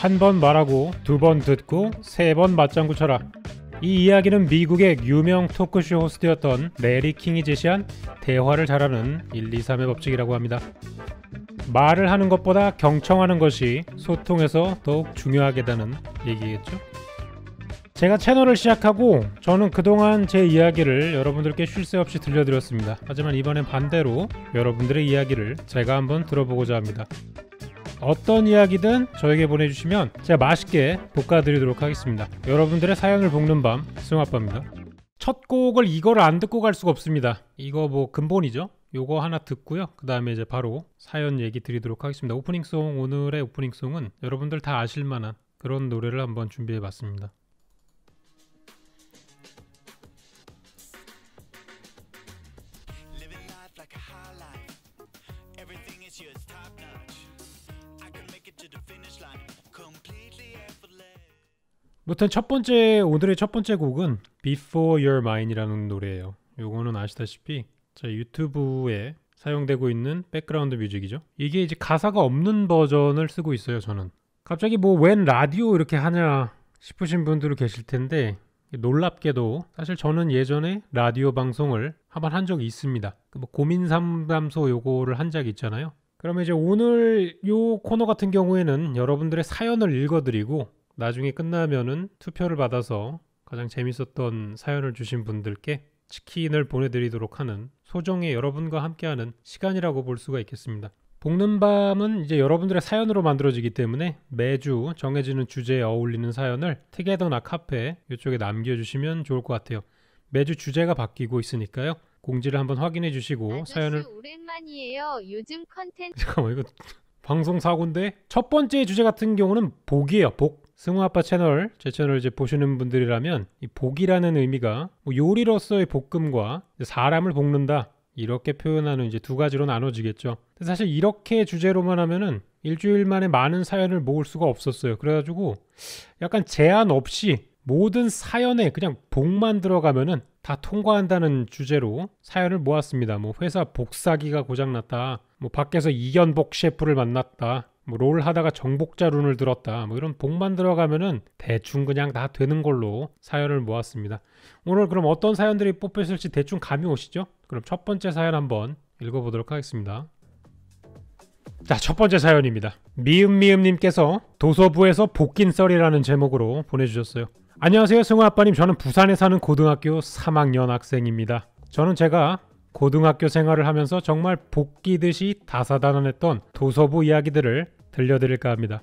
한 번 말하고 두 번 듣고 세 번 맞장구 쳐라. 이 이야기는 미국의 유명 토크쇼 호스트였던 레리 킹이 제시한 대화를 잘하는 1, 2, 3의 법칙이라고 합니다. 말을 하는 것보다 경청하는 것이 소통에서 더욱 중요하다는 얘기겠죠. 제가 채널을 시작하고 저는 그동안 제 이야기를 여러분들께 쉴 새 없이 들려드렸습니다. 하지만 이번엔 반대로 여러분들의 이야기를 제가 한번 들어보고자 합니다. 어떤 이야기든 저에게 보내주시면 제가 맛있게 볶아드리도록 하겠습니다. 여러분들의 사연을 볶는 밤 승아빠입니다. 첫 곡을 이거를 안 듣고 갈 수가 없습니다. 이거 뭐 근본이죠. 요거 하나 듣고요. 그 다음에 이제 바로 사연 얘기 드리도록 하겠습니다. 오프닝송, 오늘의 오프닝송은 여러분들 다 아실만한 그런 노래를 한번 준비해봤습니다. 무튼 오늘의 첫 번째 곡은 Before Your Mine이라는 노래예요. 요거는 아시다시피 제 유튜브에 사용되고 있는 백그라운드 뮤직이죠. 이게 이제 가사가 없는 버전을 쓰고 있어요. 저는 갑자기 뭐 웬 라디오 이렇게 하냐 싶으신 분들도 계실 텐데, 놀랍게도 사실 저는 예전에 라디오 방송을 한번 한 적이 있습니다. 뭐 고민 상담소 요거를 한 적이 있잖아요. 그러면 이제 오늘 요 코너 같은 경우에는 여러분들의 사연을 읽어드리고 나중에 끝나면은 투표를 받아서 가장 재밌었던 사연을 주신 분들께 치킨을 보내드리도록 하는 소정의 여러분과 함께하는 시간이라고 볼 수가 있겠습니다. 볶는 밤은 이제 여러분들의 사연으로 만들어지기 때문에 매주 정해지는 주제에 어울리는 사연을 티게더나 카페 이쪽에 남겨주시면 좋을 것 같아요. 매주 주제가 바뀌고 있으니까요. 공지를 한번 확인해 주시고 사연을... 오랜만이에요. 요즘 컨텐츠... 잠깐만, 이거 방송 사고인데? 첫 번째 주제 같은 경우는 복이에요. 복. 승우아빠 채널, 제 채널 이제 보시는 분들이라면 이 복이라는 의미가 뭐 요리로서의 볶음과 사람을 볶는다 이렇게 표현하는 이제 두 가지로 나눠지겠죠. 사실 이렇게 주제로만 하면은 일주일 만에 많은 사연을 모을 수가 없었어요. 그래가지고 약간 제한 없이 모든 사연에 그냥 복만 들어가면은 다 통과한다는 주제로 사연을 모았습니다. 뭐 회사 복사기가 고장났다, 뭐 밖에서 이견복 셰프를 만났다, 뭐 롤 하다가 정복자 룬을 들었다, 뭐 이런 복만 들어가면은 대충 그냥 다 되는 걸로 사연을 모았습니다. 오늘 그럼 어떤 사연들이 뽑혔을지 대충 감이 오시죠? 그럼 첫 번째 사연 한번 읽어보도록 하겠습니다. 자, 첫 번째 사연입니다. 미음미음님께서 도서부에서 복긴썰이라는 제목으로 보내주셨어요. 안녕하세요 승우아빠님. 저는 부산에 사는 고등학교 3학년 학생입니다. 저는 제가 고등학교 생활을 하면서 정말 복기듯이 다사다난했던 도서부 이야기들을 들려드릴까 합니다.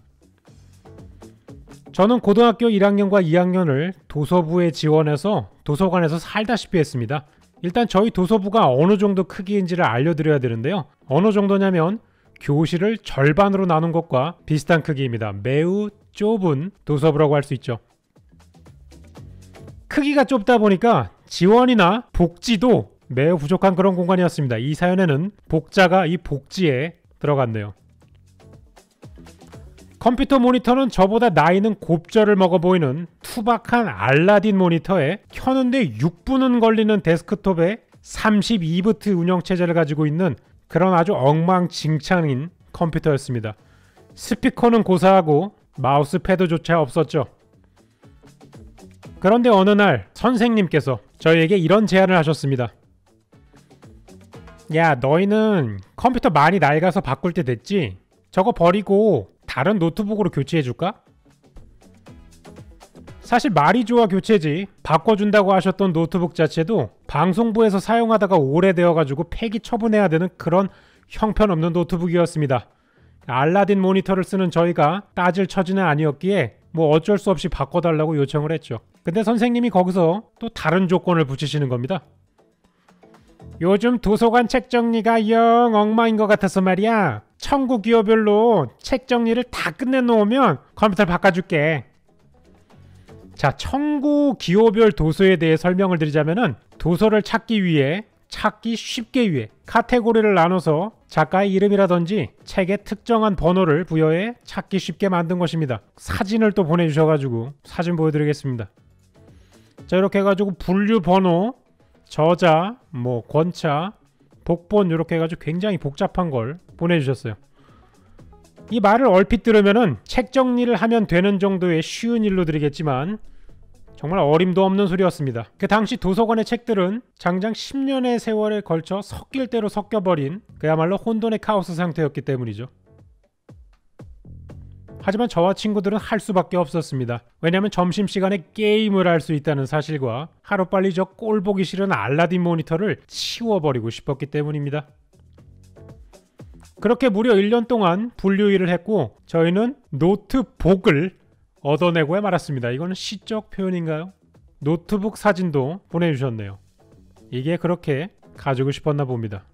저는 고등학교 1학년과 2학년을 도서부에 지원해서 도서관에서 살다시피 했습니다. 일단 저희 도서부가 어느 정도 크기인지를 알려드려야 되는데요. 어느 정도냐면 교실을 절반으로 나눈 것과 비슷한 크기입니다. 매우 좁은 도서부라고 할 수 있죠. 크기가 좁다 보니까 지원이나 복지도 매우 부족한 그런 공간이었습니다. 이 사연에는 복자가 이 복지에 들어갔네요. 컴퓨터 모니터는 저보다 나이는 곱절을 먹어 보이는 투박한 알라딘 모니터에 켜는데 6분은 걸리는 데스크톱에 32비트 운영체제를 가지고 있는 그런 아주 엉망진창인 컴퓨터였습니다. 스피커는 고사하고 마우스패드조차 없었죠. 그런데 어느 날 선생님께서 저희에게 이런 제안을 하셨습니다. 야, 너희는 컴퓨터 많이 낡아서 바꿀 때 됐지? 저거 버리고 다른 노트북으로 교체해줄까? 사실 말이 좋아 교체지, 바꿔준다고 하셨던 노트북 자체도 방송부에서 사용하다가 오래되어가지고 폐기 처분해야 되는 그런 형편없는 노트북이었습니다. 알라딘 모니터를 쓰는 저희가 따질 처지는 아니었기에 뭐 어쩔 수 없이 바꿔달라고 요청을 했죠. 근데 선생님이 거기서 또 다른 조건을 붙이시는 겁니다. 요즘 도서관 책 정리가 영 엉망인 것 같아서 말이야. 청구 기호별로 책 정리를 다 끝내놓으면 컴퓨터를 바꿔줄게. 자, 청구 기호별 도서에 대해 설명을 드리자면은 도서를 찾기 쉽게 위해 카테고리를 나눠서 작가의 이름이라든지 책의 특정한 번호를 부여해 찾기 쉽게 만든 것입니다. 사진을 또 보내주셔가지고 사진 보여드리겠습니다. 자, 이렇게 해가지고 분류 번호, 저자, 뭐 권차, 복본 이렇게 해가지고 굉장히 복잡한 걸 보내주셨어요. 이 말을 얼핏 들으면은 책 정리를 하면 되는 정도의 쉬운 일로 드리겠지만 정말 어림도 없는 소리였습니다. 그 당시 도서관의 책들은 장장 10년의 세월에 걸쳐 섞일 대로 섞여버린 그야말로 혼돈의 카오스 상태였기 때문이죠. 하지만 저와 친구들은 할 수밖에 없었습니다. 왜냐하면 점심시간에 게임을 할 수 있다는 사실과 하루빨리 저 꼴 보기 싫은 알라딘 모니터를 치워버리고 싶었기 때문입니다. 그렇게 무려 1년 동안 분류일을 했고 저희는 노트북을 얻어내고야 말았습니다. 이거는 시적 표현인가요? 노트북 사진도 보내주셨네요. 이게 그렇게 가지고 싶었나 봅니다.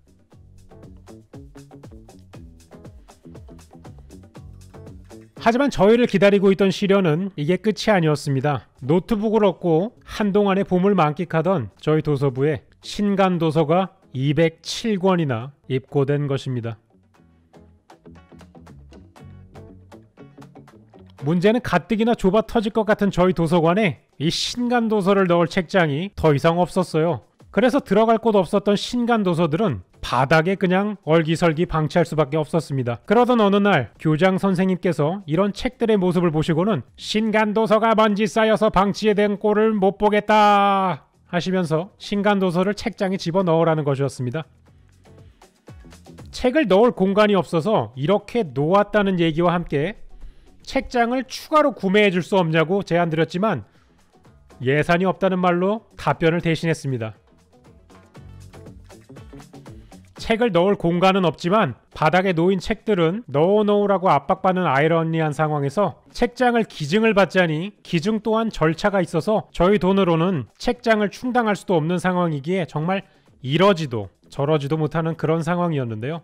하지만 저희를 기다리고 있던 시련은 이게 끝이 아니었습니다. 노트북을 얻고 한동안의 봄을 만끽하던 저희 도서부에 신간 도서가 207권이나 입고된 것입니다. 문제는 가뜩이나 좁아 터질 것 같은 저희 도서관에 이 신간 도서를 넣을 책장이 더 이상 없었어요. 그래서 들어갈 곳 없었던 신간 도서들은 바닥에 그냥 얼기설기 방치할 수밖에 없었습니다. 그러던 어느 날 교장 선생님께서 이런 책들의 모습을 보시고는 신간 도서가 먼지 쌓여서 방치에 된 꼴을 못 보겠다 하시면서 신간 도서를 책장에 집어넣으라는 것이었습니다. 책을 넣을 공간이 없어서 이렇게 놓았다는 얘기와 함께 책장을 추가로 구매해 줄 수 없냐고 제안드렸지만 예산이 없다는 말로 답변을 대신했습니다. 책을 넣을 공간은 없지만 바닥에 놓인 책들은 넣어놓으라고 압박받는 아이러니한 상황에서 책장을 기증을 받자니 기증 또한 절차가 있어서 저희 돈으로는 책장을 충당할 수도 없는 상황이기에 정말 이러지도 저러지도 못하는 그런 상황이었는데요.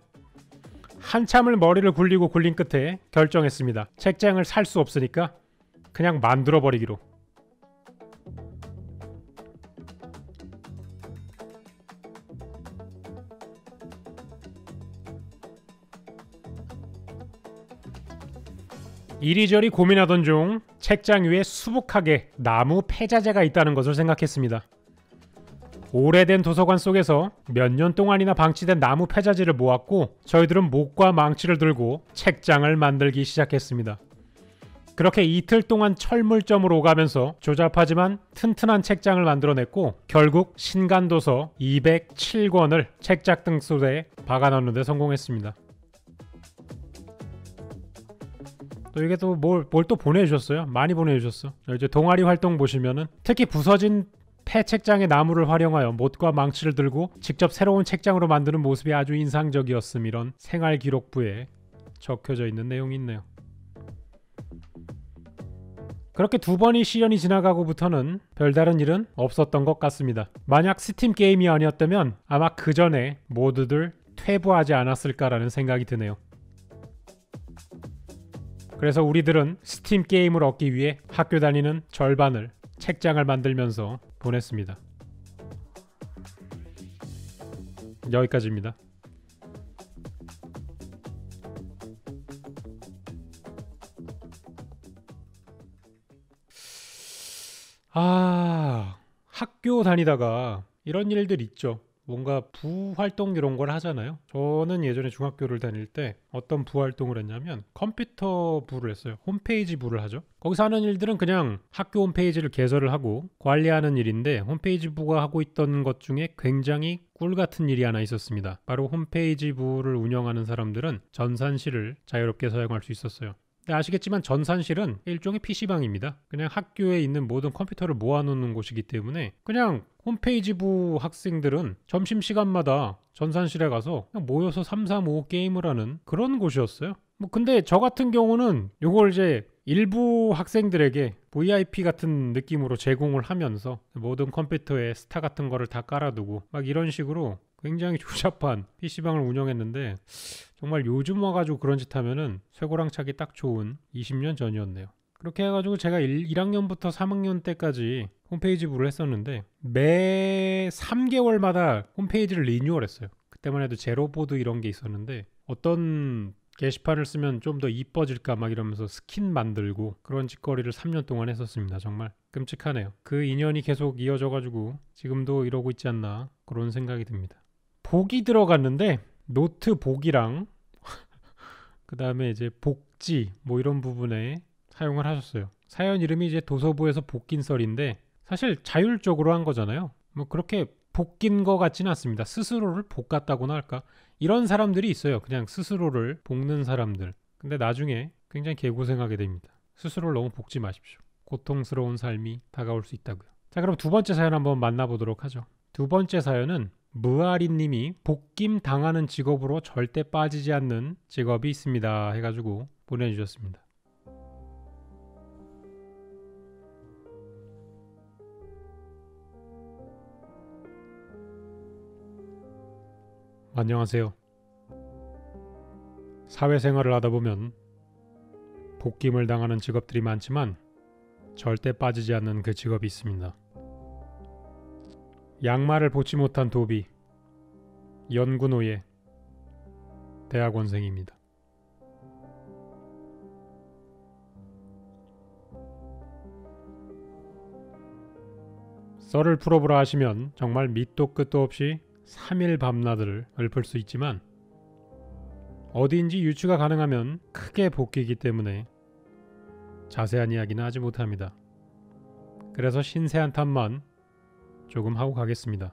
한참을 머리를 굴리고 굴린 끝에 결정했습니다. 책장을 살 수 없으니까 그냥 만들어버리기로. 이리저리 고민하던 중 책장 위에 수북하게 나무 폐자재가 있다는 것을 생각했습니다. 오래된 도서관 속에서 몇 년 동안이나 방치된 나무 폐자재를 모았고 저희들은 목과 망치를 들고 책장을 만들기 시작했습니다. 그렇게 이틀 동안 철물점으로 오가면서 조잡하지만 튼튼한 책장을 만들어냈고 결국 신간도서 207권을 책장등 속에 박아넣는 데 성공했습니다. 또 이게 또 뭘 또 보내주셨어요. 많이 보내주셨어. 이제 동아리 활동 보시면은 특히 부서진 폐책장의 나무를 활용하여 못과 망치를 들고 직접 새로운 책장으로 만드는 모습이 아주 인상적이었음. 이런 생활기록부에 적혀져 있는 내용이 있네요. 그렇게 두 번의 시련이 지나가고부터는 별다른 일은 없었던 것 같습니다. 만약 스팀 게임이 아니었다면 아마 그 전에 모두들 퇴부하지 않았을까라는 생각이 드네요. 그래서 우리들은 스팀 게임을 얻기 위해 학교 다니는 절반을 책장을 만들면서 보냈습니다. 여기까지입니다. 학교 다니다가 이런 일들 있죠. 뭔가 부활동 이런 걸 하잖아요. 저는 예전에 중학교를 다닐 때 어떤 부활동을 했냐면 컴퓨터 부를 했어요. 홈페이지 부를 하죠. 거기서 하는 일들은 그냥 학교 홈페이지를 개설을 하고 관리하는 일인데 홈페이지 부가 하고 있던 것 중에 굉장히 꿀 같은 일이 하나 있었습니다. 바로 홈페이지 부를 운영하는 사람들은 전산실을 자유롭게 사용할 수 있었어요. 근데 아시겠지만 전산실은 일종의 PC방입니다. 그냥 학교에 있는 모든 컴퓨터를 모아놓는 곳이기 때문에 그냥 홈페이지부 학생들은 점심시간마다 전산실에 가서 그냥 모여서 335 게임을 하는 그런 곳이었어요. 근데 저 같은 경우는 이걸 이제 일부 학생들에게 VIP 같은 느낌으로 제공을 하면서 모든 컴퓨터에 스타 같은 거를 다 깔아두고 막 이런 식으로 굉장히 조잡한 PC방을 운영했는데 정말 요즘 와가지고 그런 짓 하면은 쇠고랑 차기 딱 좋은 20년 전이었네요. 그렇게 해가지고 제가 1학년부터 3학년 때까지 홈페이지 부를 했었는데 매 3개월마다 홈페이지를 리뉴얼했어요. 그때만 해도 제로보드 이런 게 있었는데 어떤 게시판을 쓰면 좀 더 이뻐질까 막 이러면서 스킨 만들고 그런 짓거리를 3년 동안 했었습니다. 정말 끔찍하네요. 그 인연이 계속 이어져가지고 지금도 이러고 있지 않나 그런 생각이 듭니다. 복이 들어갔는데 노트복이랑 그 다음에 이제 복지 뭐 이런 부분에 사용을 하셨어요. 사연 이름이 이제 도서부에서 복긴 썰인데 사실 자율적으로 한 거잖아요. 뭐 그렇게 복긴 거 같지는 않습니다. 스스로를 볶았다고나 할까? 이런 사람들이 있어요. 그냥 스스로를 볶는 사람들. 근데 나중에 굉장히 개고생하게 됩니다. 스스로를 너무 볶지 마십시오. 고통스러운 삶이 다가올 수 있다고요. 자, 그럼 두 번째 사연 한번 만나보도록 하죠. 두 번째 사연은 무아리님이 복김 당하는 직업으로 절대 빠지지 않는 직업이 있습니다 해가지고 보내주셨습니다. 안녕하세요. 사회생활을 하다 보면 복김을 당하는 직업들이 많지만 절대 빠지지 않는 그 직업이 있습니다. 양말을 벗지 못한 도비, 연구노예, 대학원생입니다. 썰을 풀어보라 하시면 정말 밑도 끝도 없이 3일 밤낮을 읊을 수 있지만 어디인지 유추가 가능하면 크게 복귀이기 때문에 자세한 이야기는 하지 못합니다. 그래서 신세한 탓만 조금 하고 가겠습니다.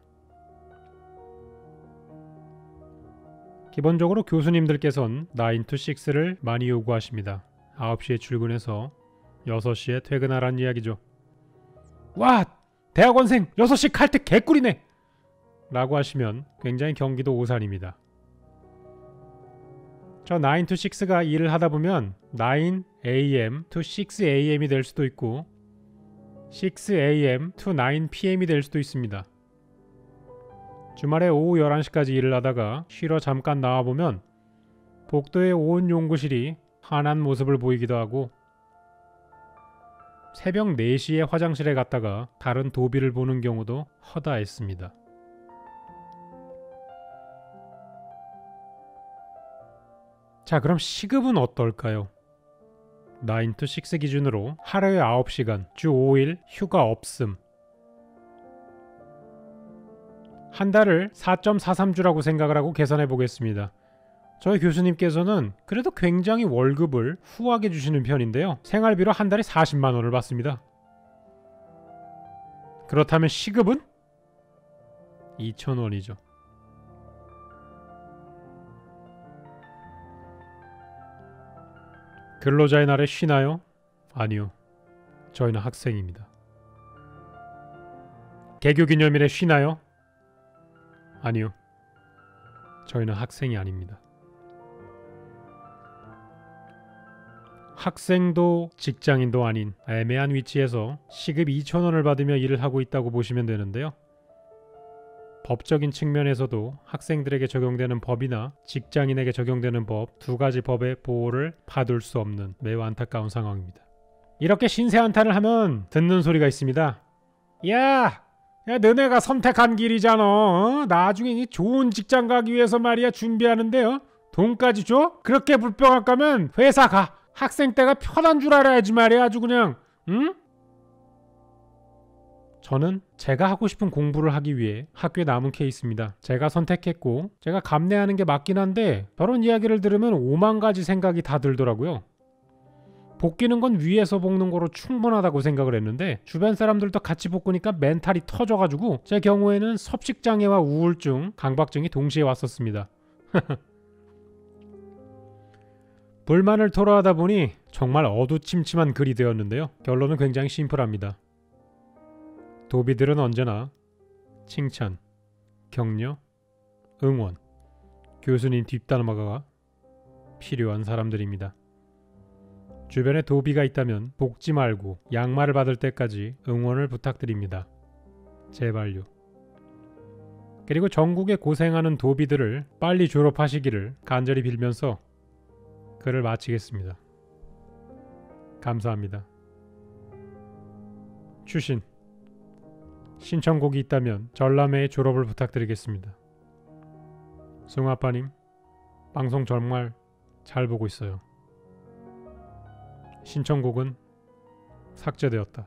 기본적으로 교수님들께선 9to6를 많이 요구하십니다. 9시에 출근해서 6시에 퇴근하라는 이야기죠. 와! 대학원생 6시 칼퇴 개꿀이네! 라고 하시면 굉장히 경기도 오산입니다. 저 9to6가 일을 하다 보면 9am to 6am이 될 수도 있고 6am to 9pm이 될 수도 있습니다. 주말에 오후 11시까지 일을 하다가 쉬러 잠깐 나와보면 복도의 온 연구실이 환한 모습을 보이기도 하고 새벽 4시에 화장실에 갔다가 다른 도비를 보는 경우도 허다했습니다. 자, 그럼 시급은 어떨까요? 9to6 기준으로 하루에 9시간, 주 5일 휴가 없음. 한 달을 4.43주라고 생각을 하고 계산해 보겠습니다. 저희 교수님께서는 그래도 굉장히 월급을 후하게 주시는 편인데요. 생활비로 한 달에 40만 원을 받습니다. 그렇다면 시급은 2,000원이죠. 근로자의 날에 쉬나요? 아니요. 저희는 학생입니다. 개교기념일에 쉬나요? 아니요. 저희는 학생이 아닙니다. 학생도 직장인도 아닌 애매한 위치에서 시급 2,000원을 받으며 일을 하고 있다고 보시면 되는데요. 법적인 측면에서도 학생들에게 적용되는 법이나 직장인에게 적용되는 법 두 가지 법의 보호를 받을 수 없는 매우 안타까운 상황입니다. 이렇게 신세한탄을 하면 듣는 소리가 있습니다. 야, 너네가 선택한 길이잖아. 나중에 좋은 직장 가기 위해서 말이야 준비하는데요. 돈까지 줘? 그렇게 불평할 거면 회사 가. 학생 때가 편한 줄 알아야지 말이야. 아주 그냥. 응? 저는 제가 하고 싶은 공부를 하기 위해 학교에 남은 케이스입니다. 제가 선택했고 제가 감내하는 게 맞긴 한데 저런 이야기를 들으면 5만 가지 생각이 다 들더라고요. 볶이는 건 위에서 볶는 거로 충분하다고 생각을 했는데 주변 사람들도 같이 볶으니까 멘탈이 터져가지고 제 경우에는 섭식장애와 우울증, 강박증이 동시에 왔었습니다. 불만을 토로하다 보니 정말 어두침침한 글이 되었는데요. 결론은 굉장히 심플합니다. 도비들은 언제나 칭찬, 격려, 응원, 교수님 뒷담화가 필요한 사람들입니다. 주변에 도비가 있다면 볶지 말고 양말을 받을 때까지 응원을 부탁드립니다. 제발요. 그리고 전국에 고생하는 도비들을 빨리 졸업하시기를 간절히 빌면서 글을 마치겠습니다. 감사합니다. 추신 신청곡이 있다면 전람회의 졸업을 부탁드리겠습니다. 승화빠님, 방송 정말 잘 보고 있어요. 신청곡은 삭제되었다.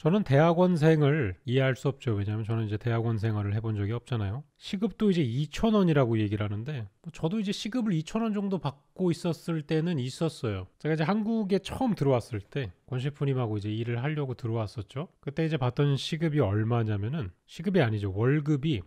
저는 대학원생을 이해할 수 없죠. 왜냐하면 저는 이제 대학원 생활을 해본 적이 없잖아요. 시급도 이제 2,000원이라고 얘기를 하는데 저도 이제 시급을 2,000원 정도 받고 있었을 때는 있었어요. 제가 이제 한국에 처음 들어왔을 때 권 셰프님하고 이제 일을 하려고 들어왔었죠. 그때 이제 받던 시급이 얼마냐면은 시급이 아니죠. 월급이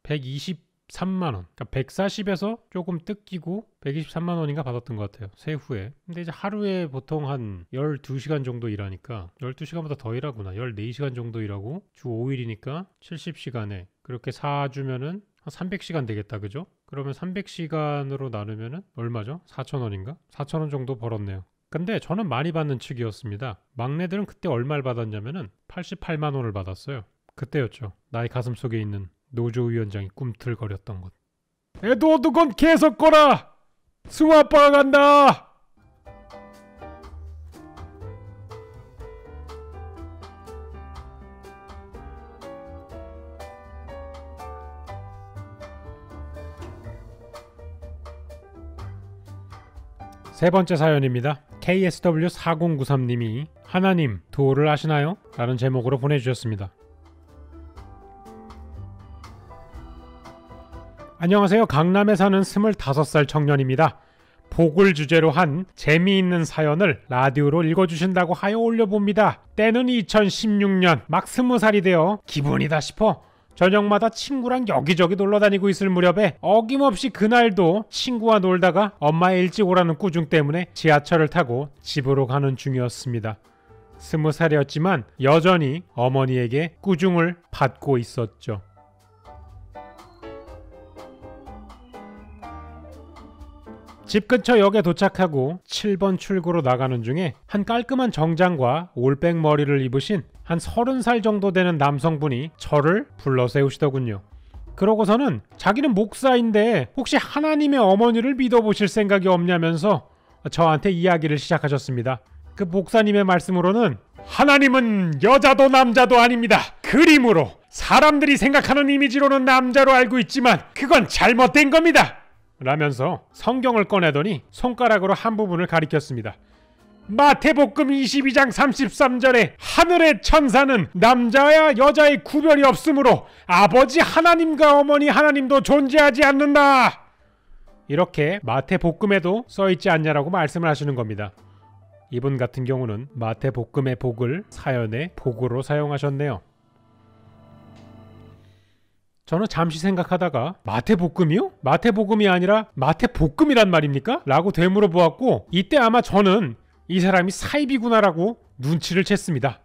123만 원. 그러니까 140에서 조금 뜯기고 123만 원인가 받았던 것 같아요. 세후에. 근데 이제 하루에 보통 한 12시간 정도 일하니까 12시간보다 더 일하구나. 14시간 정도 일하고 주 5일이니까 70시간에 그렇게 사주면은 한 300시간 되겠다. 그죠? 그러면 300시간으로 나누면은 얼마죠? 4,000원인가? 4,000원 정도 벌었네요. 근데 저는 많이 받는 측이었습니다. 막내들은 그때 얼마를 받았냐면은 88만 원을 받았어요. 그때였죠. 나의 가슴속에 있는 노조위원장이 꿈틀거렸던 것. 에드워드 건 계속 거라! 승우 아빠가 간다! 세 번째 사연입니다. KSW4093님이 하나님 도를 아시나요? 라는 제목으로 보내주셨습니다. 안녕하세요. 강남에 사는 25살 청년입니다. 복을 주제로 한 재미있는 사연을 라디오로 읽어주신다고 하여 올려봅니다. 때는 2016년 막 20살이 되어 기분이다 싶어 저녁마다 친구랑 여기저기 놀러다니고 있을 무렵에 어김없이 그날도 친구와 놀다가 엄마의 일찍 오라는 꾸중 때문에 지하철을 타고 집으로 가는 중이었습니다. 20살이었지만 여전히 어머니에게 꾸중을 받고 있었죠. 집 근처 역에 도착하고 7번 출구로 나가는 중에 한 깔끔한 정장과 올백 머리를 입으신 한 30살 정도 되는 남성분이 저를 불러 세우시더군요. 그러고서는 자기는 목사인데 혹시 하나님의 어머니를 믿어보실 생각이 없냐면서 저한테 이야기를 시작하셨습니다. 그 목사님의 말씀으로는 하나님은 여자도 남자도 아닙니다. 그림으로 사람들이 생각하는 이미지로는 남자로 알고 있지만 그건 잘못된 겁니다. 라면서 성경을 꺼내더니 손가락으로 한 부분을 가리켰습니다. 마태복음 22장 33절에 하늘의 천사는 남자와 여자의 구별이 없으므로 아버지 하나님과 어머니 하나님도 존재하지 않는다. 이렇게 마태복음에도 써있지 않냐라고 말씀을 하시는 겁니다. 이분 같은 경우는 마태복음의 복을 사연의 복으로 사용하셨네요. 저는 잠시 생각하다가 마태복음이요? 마태복음이 아니라 마태복음이란 말입니까? 라고 되물어보았고 이때 아마 저는 이 사람이 사입이구나라고 눈치를 챘습니다.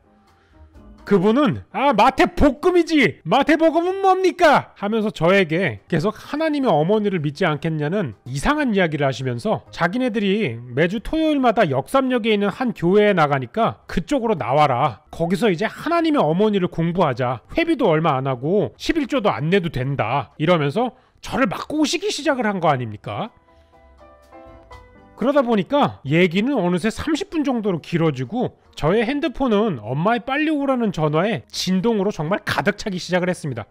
그분은 마태복음이지! 마태복음은 뭡니까? 하면서 저에게 계속 하나님의 어머니를 믿지 않겠냐는 이상한 이야기를 하시면서 자기네들이 매주 토요일마다 역삼역에 있는 한 교회에 나가니까 그쪽으로 나와라. 거기서 이제 하나님의 어머니를 공부하자. 회비도 얼마 안 하고 11조도 안 내도 된다. 이러면서 저를 막 꼬시기 시작을 한 거 아닙니까? 그러다 보니까 얘기는 어느새 30분 정도로 길어지고 저의 핸드폰은 엄마의 빨리 오라는 전화에 진동으로 정말 가득 차기 시작을 했습니다.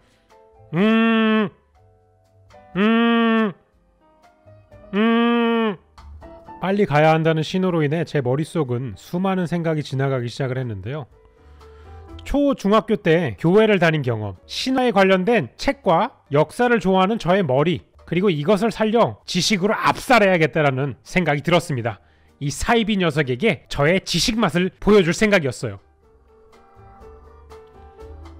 빨리 가야 한다는 신호로 인해 제 머릿속은 수많은 생각이 지나가기 시작을 했는데요. 초, 중학교 때 교회를 다닌 경험, 신화에 관련된 책과 역사를 좋아하는 저의 머리, 그리고 이것을 살려 지식으로 압살해야겠다라는 생각이 들었습니다. 이 사이비 녀석에게 저의 지식 맛을 보여줄 생각이었어요.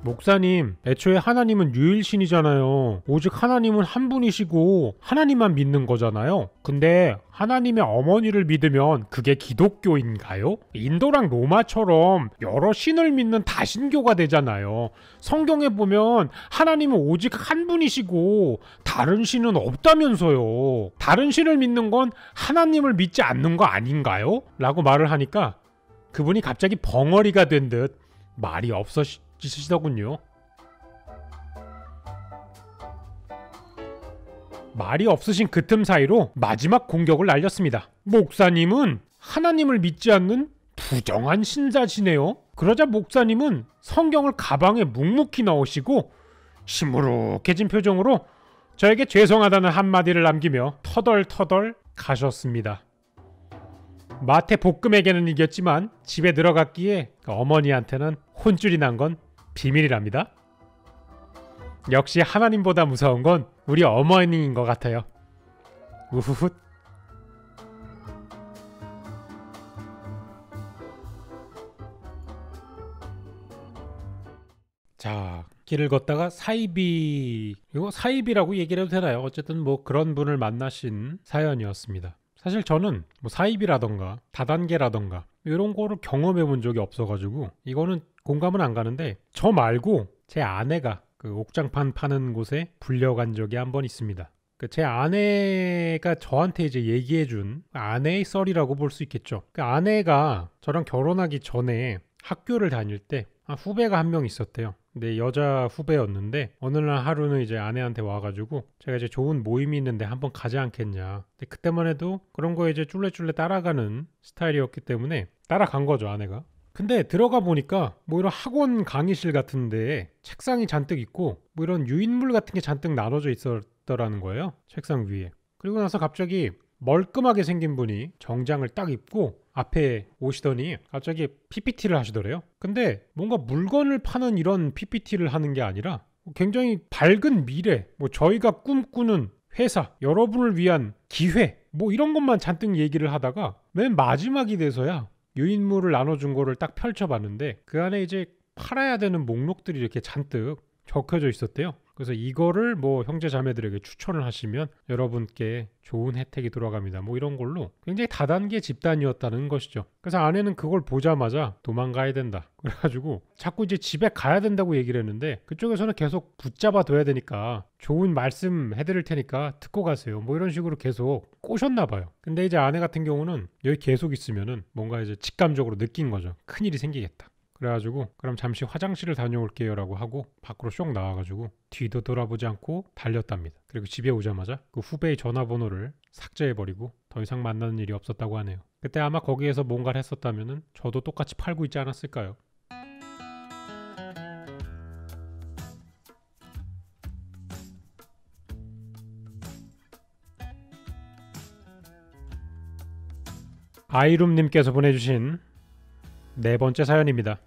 목사님, 애초에 하나님은 유일신이잖아요. 오직 하나님은 한 분이시고 하나님만 믿는 거잖아요. 근데 하나님의 어머니를 믿으면 그게 기독교인가요? 인도랑 로마처럼 여러 신을 믿는 다신교가 되잖아요. 성경에 보면 하나님은 오직 한 분이시고 다른 신은 없다면서요. 다른 신을 믿는 건 하나님을 믿지 않는 거 아닌가요? 라고 말을 하니까 그분이 갑자기 벙어리가 된 듯 말이 없으시더군요. 말이 없으신 그 틈 사이로 마지막 공격을 날렸습니다. 목사님은 하나님을 믿지 않는 부정한 신자시네요. 그러자 목사님은 성경을 가방에 묵묵히 넣으시고 시무룩해진 표정으로 저에게 죄송하다는 한마디를 남기며 터덜터덜 가셨습니다. 마태 볶음에게는 이겼지만 집에 들어갔기에 어머니한테는 혼쭐이 난 건 비밀이랍니다. 역시 하나님보다 무서운 건 우리 어머니인 것 같아요. 우후훗. 자, 길을 걷다가 사이비, 이거 사이비라고 얘기를 해도 되나요? 어쨌든 뭐 그런 분을 만나신 사연이었습니다. 사실 저는 뭐 사이비라던가 다단계라던가 이런 거를 경험해 본 적이 없어가지고 이거는 공감은 안 가는데, 저 말고 제 아내가 그 옥장판 파는 곳에 불려간 적이 한 번 있습니다. 제 아내가 저한테 이제 얘기해준 아내의 썰이라고 볼 수 있겠죠. 그 아내가 저랑 결혼하기 전에 학교를 다닐 때 후배가 한 명 있었대요. 근데 여자 후배였는데 어느 날 하루는 이제 아내한테 와가지고 제가 이제 좋은 모임이 있는데 한번 가지 않겠냐. 근데 그때만 해도 그런 거에 이제 쫄래쫄래 따라가는 스타일이었기 때문에 따라간 거죠, 아내가. 근데 들어가 보니까 뭐 이런 학원 강의실 같은데 책상이 잔뜩 있고 뭐 이런 유인물 같은 게 잔뜩 나눠져 있었더라는 거예요, 책상 위에. 그리고 나서 갑자기 멀끔하게 생긴 분이 정장을 딱 입고 앞에 오시더니 갑자기 PPT를 하시더래요. 근데 뭔가 물건을 파는 이런 PPT를 하는 게 아니라 굉장히 밝은 미래, 뭐 저희가 꿈꾸는 회사, 여러분을 위한 기회, 뭐 이런 것만 잔뜩 얘기를 하다가 맨 마지막이 돼서야 유인물을 나눠준 거를 딱 펼쳐봤는데 그 안에 이제 팔아야 되는 목록들이 이렇게 잔뜩 적혀져 있었대요. 그래서 이거를 뭐 형제 자매들에게 추천을 하시면 여러분께 좋은 혜택이 돌아갑니다. 뭐 이런 걸로 굉장히 다단계 집단이었다는 것이죠. 그래서 아내는 그걸 보자마자 도망가야 된다. 그래가지고 자꾸 이제 집에 가야 된다고 얘기를 했는데 그쪽에서는 계속 붙잡아 둬야 되니까 좋은 말씀 해드릴 테니까 듣고 가세요. 뭐 이런 식으로 계속 꼬셨나 봐요. 근데 이제 아내 같은 경우는 여기 계속 있으면은 뭔가 이제 직감적으로 느낀 거죠. 큰일이 생기겠다. 그래가지고 그럼 잠시 화장실을 다녀올게요 라고 하고 밖으로 쏙 나와가지고 뒤도 돌아보지 않고 달렸답니다. 그리고 집에 오자마자 그 후배의 전화번호를 삭제해버리고 더 이상 만나는 일이 없었다고 하네요. 그때 아마 거기에서 뭔가를 했었다면은 저도 똑같이 팔고 있지 않았을까요? 아이룸님께서 보내주신 네 번째 사연입니다.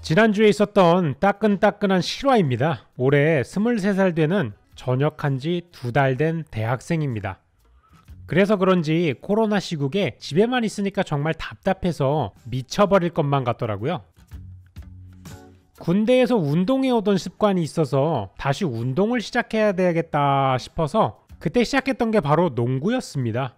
지난주에 있었던 따끈따끈한 실화입니다. 올해 23살 되는 전역한 지 2달 된 대학생입니다. 그래서 그런지 코로나 시국에 집에만 있으니까 정말 답답해서 미쳐버릴 것만 같더라고요. 군대에서 운동해오던 습관이 있어서 다시 운동을 시작해야 되겠다 싶어서 그때 시작했던 게 바로 농구였습니다.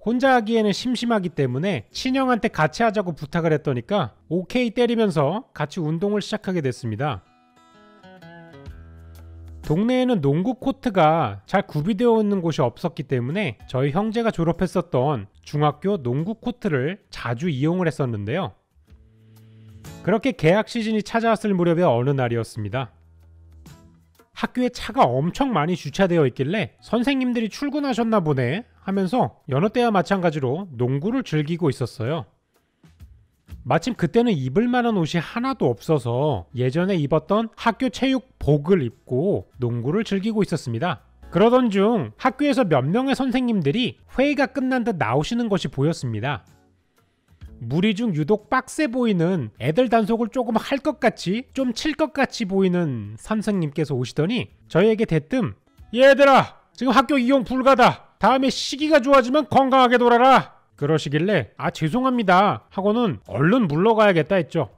혼자 하기에는 심심하기 때문에 친형한테 같이 하자고 부탁을 했더니까 오케이 때리면서 같이 운동을 시작하게 됐습니다. 동네에는 농구 코트가 잘 구비되어 있는 곳이 없었기 때문에 저희 형제가 졸업했었던 중학교 농구 코트를 자주 이용을 했었는데요. 그렇게 개학 시즌이 찾아왔을 무렵의 어느 날이었습니다. 학교에 차가 엄청 많이 주차되어 있길래 선생님들이 출근하셨나 보네 하면서 여느 때와 마찬가지로 농구를 즐기고 있었어요. 마침 그때는 입을 만한 옷이 하나도 없어서 예전에 입었던 학교 체육복을 입고 농구를 즐기고 있었습니다. 그러던 중 학교에서 몇 명의 선생님들이 회의가 끝난 듯 나오시는 것이 보였습니다. 무리 중 유독 빡세 보이는 애들 단속을 조금 할 것 같이 좀 칠 것 같이 보이는 선생님께서 오시더니 저희에게 대뜸 얘들아 지금 학교 이용 불가다. 다음에 시기가 좋아지면 건강하게 놀아라. 그러시길래 죄송합니다 하고는 얼른 물러가야겠다 했죠.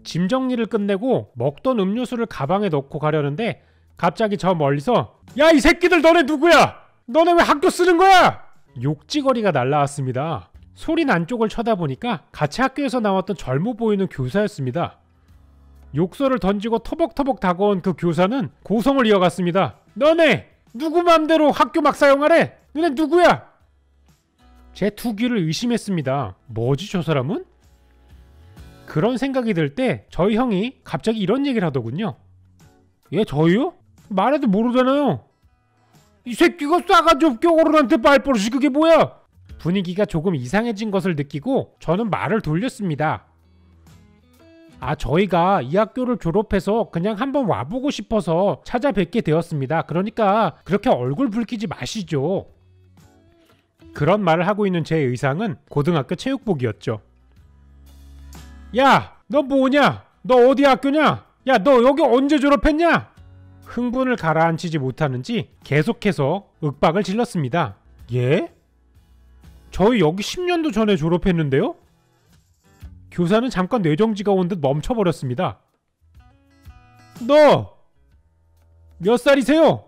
짐 정리를 끝내고 먹던 음료수를 가방에 넣고 가려는데 갑자기 저 멀리서 야 이 새끼들 너네 누구야? 너네 왜 학교 쓰는 거야? 욕지거리가 날라왔습니다. 소리 난 쪽을 쳐다보니까 같이 학교에서 나왔던 젊어 보이는 교사였습니다. 욕설을 던지고 터벅터벅 다가온 그 교사는 고성을 이어갔습니다. 너네 누구 맘대로 학교 막 사용하래? 너네 누구야? 제 두 귀를 의심했습니다. 뭐지 저 사람은? 그런 생각이 들 때 저희 형이 갑자기 이런 얘기를 하더군요. 예 저희요? 말해도 모르잖아요. 이 새끼가 싸가지 없게 어른한테 말버릇이 그게 뭐야? 분위기가 조금 이상해진 것을 느끼고 저는 말을 돌렸습니다. 저희가 이 학교를 졸업해서 그냥 한번 와보고 싶어서 찾아뵙게 되었습니다. 그러니까 그렇게 얼굴 붉히지 마시죠. 그런 말을 하고 있는 제 의상은 고등학교 체육복이었죠. 야, 너 뭐냐? 너 어디 학교냐? 야, 너 여기 언제 졸업했냐? 흥분을 가라앉히지 못하는지 계속해서 윽박을 질렀습니다. 예? 저희 여기 10년도 전에 졸업했는데요? 교사는 잠깐 뇌정지가 온 듯 멈춰버렸습니다. 너 몇 살이세요?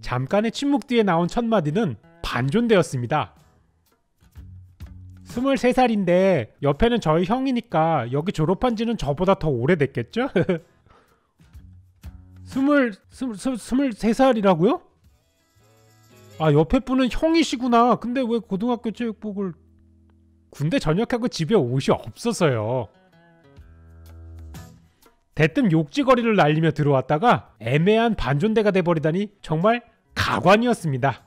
잠깐의 침묵 뒤에 나온 첫 마디는 반존대였습니다. 23살인데 옆에는 저희 형이니까 여기 졸업한 지는 저보다 더 오래됐겠죠? 23살이라고요? 아, 옆에 분은 형이시구나. 근데 왜 고등학교 체육복을... 군대 전역하고 집에 옷이 없어서요. 대뜸 욕지거리를 날리며 들어왔다가 애매한 반존대가 돼버리다니 정말 가관이었습니다.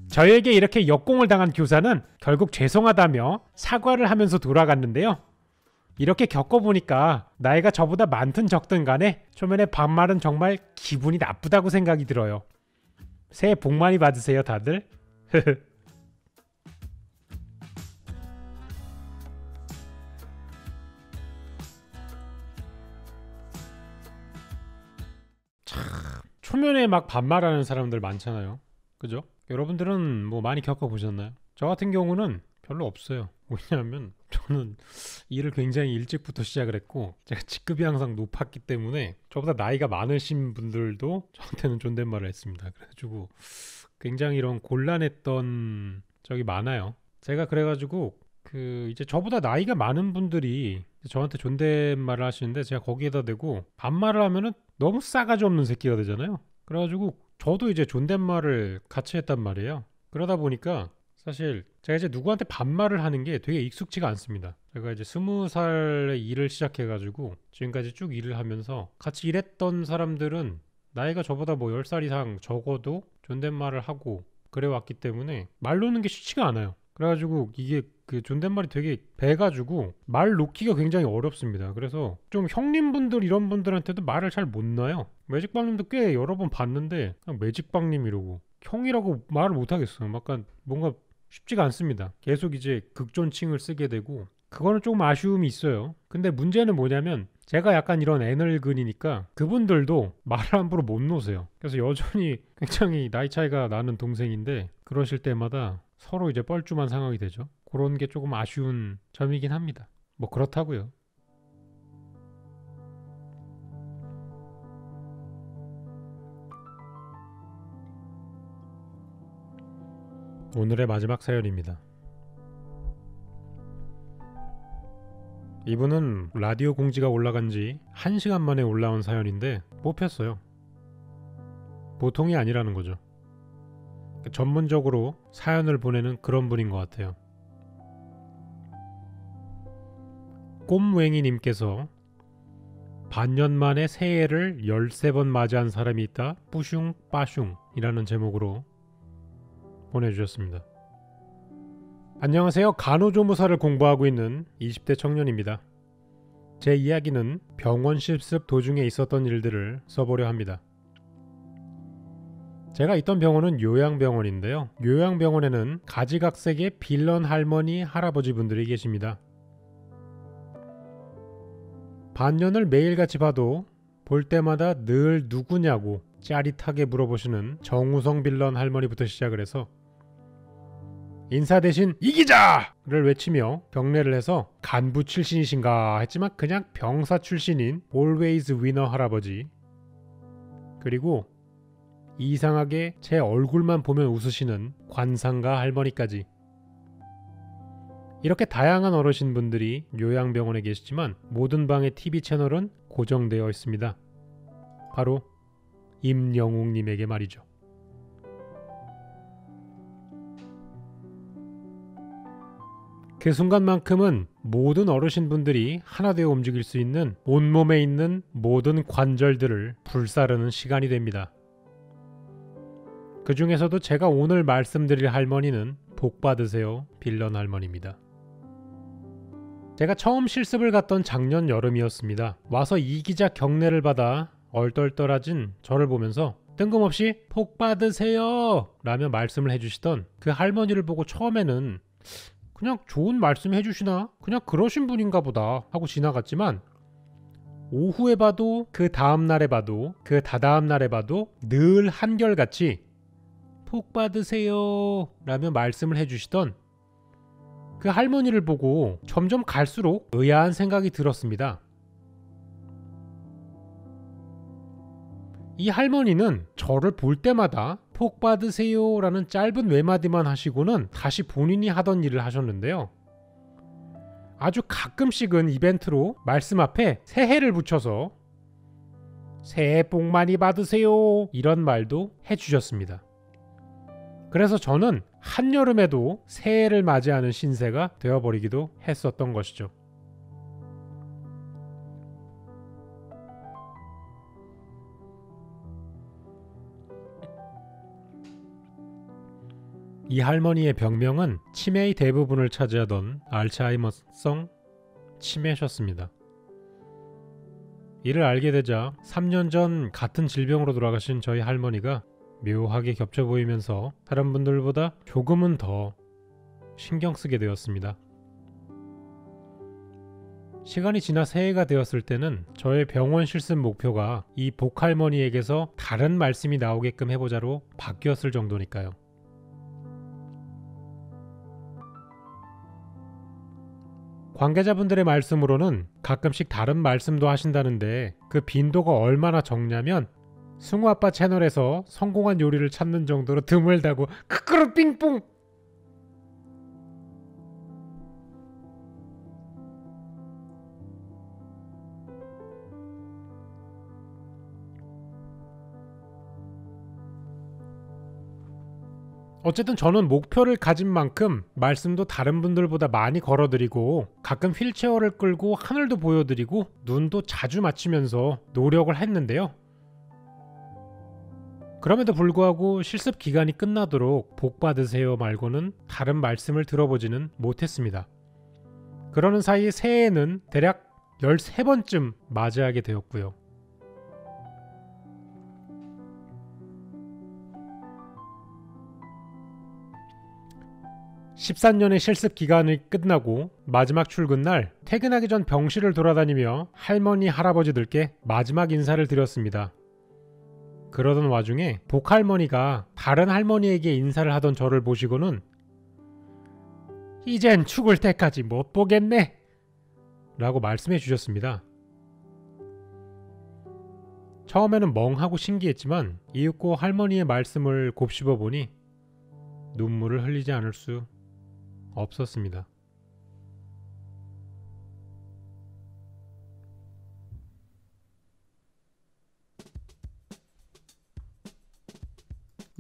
저에게 이렇게 역공을 당한 교사는 결국 죄송하다며 사과를 하면서 돌아갔는데요. 이렇게 겪어보니까 나이가 저보다 많든 적든 간에 초면에 반말은 정말 기분이 나쁘다고 생각이 들어요. 새해 복 많이 받으세요 다들. 참 초면에 막 반말하는 사람들 많잖아요. 그죠? 여러분들은 뭐 많이 겪어보셨나요? 저 같은 경우는 별로 없어요. 왜냐하면 저는 일을 굉장히 일찍부터 시작을 했고 제가 직급이 항상 높았기 때문에 저보다 나이가 많으신 분들도 저한테는 존댓말을 했습니다. 그래가지고 굉장히 이런 곤란했던 적이 많아요. 제가 그래가지고 이제 저보다 나이가 많은 분들이 저한테 존댓말을 하시는데 제가 거기에다 대고 반말을 하면은 너무 싸가지 없는 새끼가 되잖아요. 그래가지고 저도 이제 존댓말을 같이 했단 말이에요. 그러다 보니까 사실 제가 이제 누구한테 반말을 하는 게 되게 익숙지가 않습니다. 제가 이제 20살에 일을 시작해가지고 지금까지 쭉 일을 하면서 같이 일했던 사람들은 나이가 저보다 뭐 10살 이상 적어도 존댓말을 하고 그래왔기 때문에 말 놓는 게 쉽지가 않아요. 그래가지고 이게 존댓말이 되게 배가지고 말 놓기가 굉장히 어렵습니다. 그래서 좀 형님분들 이런 분들한테도 말을 잘 못 놔요. 매직빵님도 꽤 여러 번 봤는데 그냥 매직빵님 이러고 형이라고 말을 못 하겠어요. 약간 뭔가 쉽지가 않습니다. 계속 이제 극존칭을 쓰게 되고 그거는 조금 아쉬움이 있어요. 근데 문제는 뭐냐면 제가 약간 이런 애늙은이니까 그분들도 말을 함부로 못 놓으세요. 그래서 여전히 굉장히 나이 차이가 나는 동생인데 그러실 때마다 서로 이제 뻘쭘한 상황이 되죠. 그런 게 조금 아쉬운 점이긴 합니다. 뭐 그렇다고요. 오늘의 마지막 사연입니다. 이분은 라디오 공지가 올라간 지 1시간 만에 올라온 사연인데 뽑혔어요. 보통이 아니라는 거죠. 전문적으로 사연을 보내는 그런 분인 것 같아요. 꼼웽이님께서 반년 만에 새해를 13번 맞이한 사람이 있다 뿌슝 빠슝 이라는 제목으로 보내주셨습니다. 안녕하세요. 간호조무사를 공부하고 있는 20대 청년입니다. 제 이야기는 병원 실습 도중에 있었던 일들을 써보려 합니다. 제가 있던 병원은 요양병원인데요. 요양병원에는 가지각색의 빌런 할머니, 할아버지 분들이 계십니다. 반년을 매일같이 봐도 볼 때마다 늘 누구냐고 짜릿하게 물어보시는 정우성 빌런 할머니부터 시작을 해서 인사 대신 이기자를 외치며 경례를 해서 간부 출신이신가 했지만 그냥 병사 출신인 always winner 할아버지, 그리고 이상하게 제 얼굴만 보면 웃으시는 관상가 할머니까지, 이렇게 다양한 어르신분들이 요양병원에 계시지만 모든 방의 TV 채널은 고정되어 있습니다. 바로 임영웅님에게 말이죠. 그 순간만큼은 모든 어르신분들이 하나 되어 움직일 수 있는 온몸에 있는 모든 관절들을 불사르는 시간이 됩니다. 그 중에서도 제가 오늘 말씀드릴 할머니는 복 받으세요 빌런 할머니입니다. 제가 처음 실습을 갔던 작년 여름이었습니다. 와서 이기자 경례를 받아 얼떨떨해진 저를 보면서 뜬금없이 복 받으세요 라며 말씀을 해주시던 그 할머니를 보고 처음에는 그냥 좋은 말씀 해주시나? 그냥 그러신 분인가 보다 하고 지나갔지만 오후에 봐도 그 다음날에 봐도 그 다다음날에 봐도 늘 한결같이 복 받으세요 라며 말씀을 해주시던 그 할머니를 보고 점점 갈수록 의아한 생각이 들었습니다. 이 할머니는 저를 볼 때마다 복 받으세요 라는 짧은 외마디만 하시고는 다시 본인이 하던 일을 하셨는데요. 아주 가끔씩은 이벤트로 말씀 앞에 새해를 붙여서 새해 복 많이 받으세요 이런 말도 해주셨습니다. 그래서 저는 한여름에도 새해를 맞이하는 신세가 되어버리기도 했었던 것이죠. 이 할머니의 병명은 치매의 대부분을 차지하던 알츠하이머성 치매셨습니다. 이를 알게 되자 3년 전 같은 질병으로 돌아가신 저희 할머니가 묘하게 겹쳐 보이면서 다른 분들보다 조금은 더 신경 쓰게 되었습니다. 시간이 지나 새해가 되었을 때는 저의 병원 실습 목표가 이 복할머니에게서 다른 말씀이 나오게끔 해보자로 바뀌었을 정도니까요. 관계자분들의 말씀으로는 가끔씩 다른 말씀도 하신다는데 그 빈도가 얼마나 적냐면 승우아빠 채널에서 성공한 요리를 찾는 정도로 드물다고 크크루 삥뽕! 어쨌든 저는 목표를 가진 만큼 말씀도 다른 분들보다 많이 걸어드리고 가끔 휠체어를 끌고 하늘도 보여드리고 눈도 자주 맞추면서 노력을 했는데요. 그럼에도 불구하고 실습 기간이 끝나도록 복 받으세요 말고는 다른 말씀을 들어보지는 못했습니다. 그러는 사이 새해에는 대략 13번쯤 맞이하게 되었고요. 13년의 실습 기간이 끝나고 마지막 출근날 퇴근하기 전 병실을 돌아다니며 할머니 할아버지들께 마지막 인사를 드렸습니다. 그러던 와중에 복할머니가 다른 할머니에게 인사를 하던 저를 보시고는 이젠 죽을 때까지 못 보겠네 라고 말씀해 주셨습니다. 처음에는 멍하고 신기했지만 이윽고 할머니의 말씀을 곱씹어 보니 눈물을 흘리지 않을 수 없었습니다.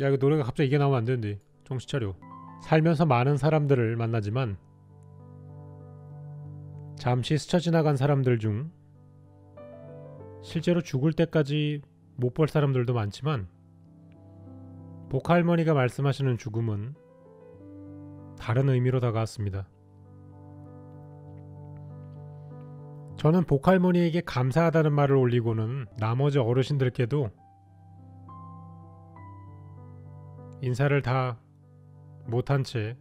야, 이거 노래가 갑자기 이게 나오면 안 되는데 정신 차려. 살면서 많은 사람들을 만나지만 잠시 스쳐 지나간 사람들 중 실제로 죽을 때까지 못 볼 사람들도 많지만 복할머니가 말씀하시는 죽음은 다른 의미로 다가왔습니다. 저는 복할머니에게 감사하다는 말을 올리고는 나머지 어르신들께도 인사를 다 못한 채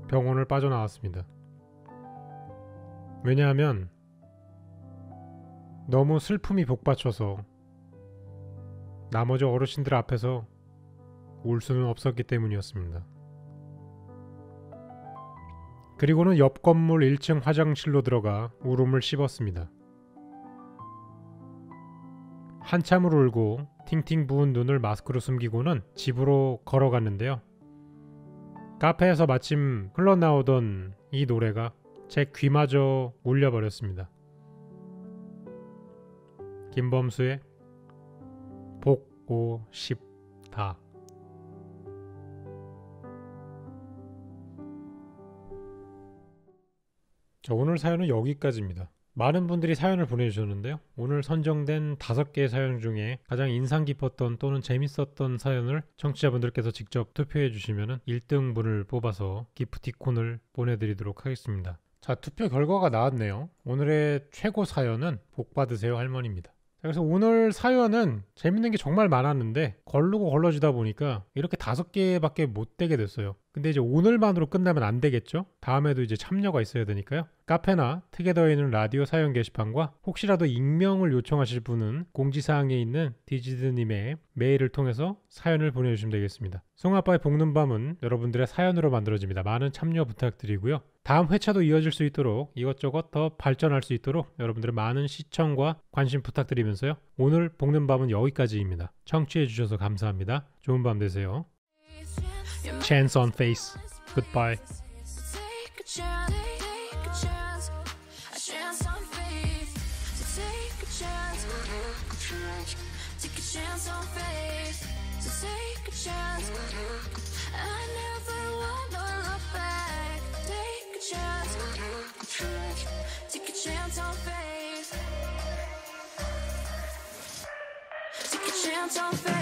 병원을 빠져나왔습니다. 왜냐하면 너무 슬픔이 복받쳐서 나머지 어르신들 앞에서 울 수는 없었기 때문이었습니다. 그리고는 옆 건물 1층 화장실로 들어가 울음을 씹었습니다. 한참을 울고 팅팅 부은 눈을 마스크로 숨기고는 집으로 걸어갔는데요. 카페에서 마침 흘러나오던 이 노래가 제 귀마저 울려버렸습니다. 김범수의 보고 싶다. 자, 오늘 사연은 여기까지입니다. 많은 분들이 사연을 보내주셨는데요. 오늘 선정된 5개의 사연 중에 가장 인상 깊었던 또는 재밌었던 사연을 청취자분들께서 직접 투표해 주시면 1등분을 뽑아서 기프티콘을 보내드리도록 하겠습니다. 자, 투표 결과가 나왔네요. 오늘의 최고 사연은 복 받으세요 할머니입니다. 그래서 오늘 사연은 재밌는 게 정말 많았는데 걸르고 걸러지다 보니까 이렇게 5개밖에 못 되게 됐어요. 근데 이제 오늘만으로 끝나면 안 되겠죠? 다음에도 이제 참여가 있어야 되니까요. 카페나 트게더에 있는 라디오 사연 게시판과 혹시라도 익명을 요청하실 분은 공지사항에 있는 디지드님의 메일을 통해서 사연을 보내주시면 되겠습니다. 송아빠의 볶는 밤은 여러분들의 사연으로 만들어집니다. 많은 참여 부탁드리고요. 다음 회차도 이어질 수 있도록 이것저것 더 발전할 수 있도록 여러분들의 많은 시청과 관심 부탁드리면서요. 오늘 볶는 밤은 여기까지입니다. 청취해 주셔서 감사합니다. 좋은 밤 되세요. Chance on face. Goodbye. Chance on faith.